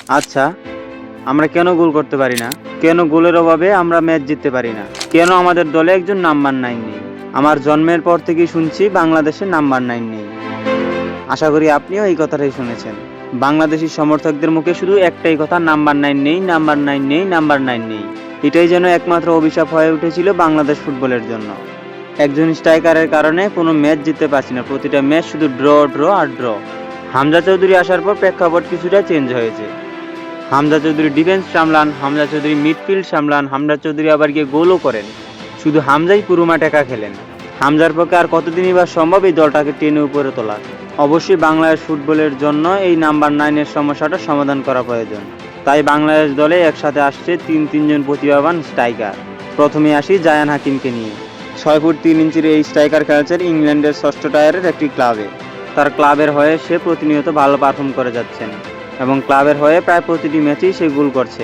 আচ্ছা, আমরা কেন গোল করতে পারি না? কেন গোলের অভাবে আমরা ম্যাচ জিততে পারি না? কেন আমাদের দলে একজন নাম্বার 9 নেই? আমার জন্মের পর থেকেই শুনছি বাংলাদেশের নাম্বার 9 নেই। আশা করি আপনিও এই কথাটাই শুনেছেন। বাংলাদেশী সমর্থকদের মুখে শুধু একটাই কথা, নাম্বার 9 নেই, নাম্বার 9 নেই, নাম্বার 9 নেই। এটাই যেন একমাত্র অভিশাপ হয়ে উঠেছিল বাংলাদেশ ফুটবলের জন্য। একজন স্ট্রাইকারের কারণে কোনো ম্যাচ জিততে পারছি না, প্রতিটা ম্যাচ শুধু ড্র ড্র আর ড্র। হামজা চৌধুরী আসার পর প্রেক্ষাপট কিছুটা চেঞ্জ হয়েছে। হামজা চৌধুরী ডিফেন্স সামলান, হামজা চৌধুরী মিডফিল্ড সামলান, হামজা চৌধুরী আবার গিয়ে গোলও করেন। শুধু হামজাই পুরো মাঠে একা খেলেন। হামজার পক্ষে আর কতদিনই বা সম্ভব এই দলটাকে টেনে উপরে তোলা? অবশ্যই বাংলাদেশ ফুটবলের জন্য এই নাম্বার 9-এর সমস্যাটা সমাধান করা প্রয়োজন। তাই বাংলাদেশ দলে একসাথে আসছে তিনজন প্রতিভাবান স্ট্রাইকার। প্রথমে আসি জায়ান হাকিমকে নিয়ে। 6 ফুট 3 ইঞ্চির এই স্ট্রাইকার খেলছেন ইংল্যান্ডের ষষ্ঠ টায়ারের একটি ক্লাবে। তার ক্লাবের হয়ে সে প্রতিনিয়ত ভালো পারফর্ম করে যাচ্ছেন এবং ক্লাবের হয়ে প্রায় প্রতিটি ম্যাচেই সে গোল করছে।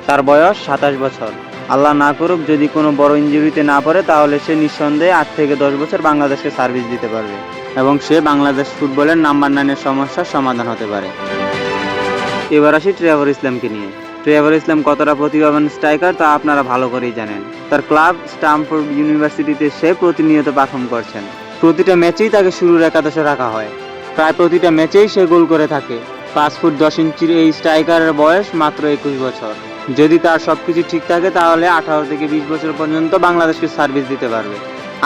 তার বয়স 27 বছর। আল্লাহ না করুক যদি কোনো বড় ইনজুরিতে না পড়ে, তাহলে সে নিঃসন্দেহে 8 থেকে 10 বছর বাংলাদেশকে সার্ভিস দিতে পারবে এবং সে বাংলাদেশ ফুটবলের নাম্বার 9-এর সমস্যার সমাধান হতে পারে। এবার আসি ট্রেভর ইসলামকে নিয়ে। ট্রেভর ইসলাম কতটা প্রতিভাবান স্ট্রাইকার তা আপনারা ভালো করেই জানেন। তার ক্লাব স্টামফোর্ড ইউনিভার্সিটিতে সে প্রতিনিয়ত পারফর্ম করছেন। প্রতিটা ম্যাচেই তাকে শুরুর একাদশে রাখা হয়। প্রায় প্রতিটা ম্যাচেই সে গোল করে থাকে। 5 ফুট 10 ইঞ্চির এই স্ট্রাইকারের বয়স মাত্র 21 বছর। যদি তার সবকিছু ঠিক থাকে তাহলে 18 থেকে 20 বছর পর্যন্ত বাংলাদেশকে সার্ভিস দিতে পারবে।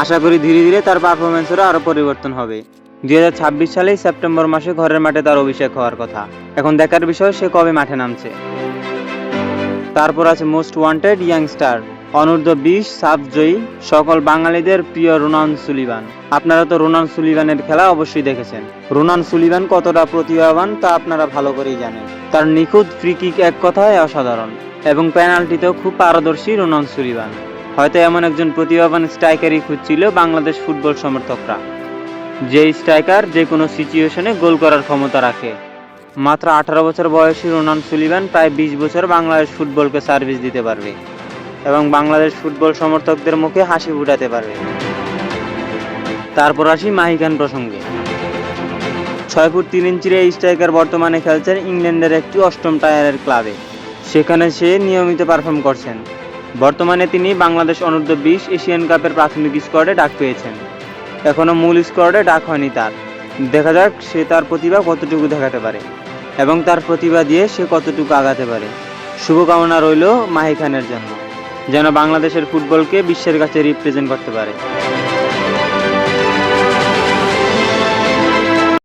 আশা করি ধীরে ধীরে তার পারফরমেন্সেরও আরও পরিবর্তন হবে। 2026 সালেই সেপ্টেম্বর মাসে ঘরের মাঠে তার অভিষেক হওয়ার কথা। এখন দেখার বিষয় সে কবে মাঠে নামছে। তারপর আছে মোস্ট ওয়ান্টেড ইয়াংস্টার, অনূর্ধ্ব 20 সাফ জয়ী, সকল বাঙালিদের প্রিয় রোনান সুলিভান। আপনারা তো রোনান সুলিভানের খেলা অবশ্যই দেখেছেন। রোনান সুলিভান কতটা প্রতিভাবান তা আপনারা ভালো করেই জানেন। তার নিখুঁত ফ্রি কিক এক কথায় অসাধারণ এবং পেনাল্টিতেও খুব পারদর্শী রোনান সুলিভান। হয়তো এমন একজন প্রতিভাবান স্ট্রাইকারই খুঁজছিল বাংলাদেশ ফুটবল সমর্থকরা, যে স্ট্রাইকার যে কোনো সিচুয়েশনে গোল করার ক্ষমতা রাখে। মাত্র 18 বছর বয়সী রোনান সুলিভান প্রায় 20 বছর বাংলাদেশ ফুটবলকে সার্ভিস দিতে পারবে এবং বাংলাদেশ ফুটবল সমর্থকদের মুখে হাসি ফুটাতে পারবে। তারপর আসি মাহি খান প্রসঙ্গে। 6 ফুট 3 ইঞ্চির এই স্ট্রাইকার বর্তমানে খেলছেন ইংল্যান্ডের একটি 8ম টায়ারের ক্লাবে। সেখানে সে নিয়মিত পারফর্ম করছেন। বর্তমানে তিনি বাংলাদেশ অনূর্ধ্ব 20 এশিয়ান কাপের প্রাথমিক স্কোয়াডে ডাক পেয়েছেন। এখনও মূল স্কোয়াডে ডাক হয়নি তার। দেখা যাক সে তার প্রতিভা কতটুকু দেখাতে পারে এবং তার প্রতিভা দিয়ে সে কতটুকু আগাতে পারে। শুভকামনা রইল মাহি খানের জন্য, যেন বাংলাদেশের ফুটবলকে বিশ্বের কাছে রিপ্রেজেন্ট করতে পারে।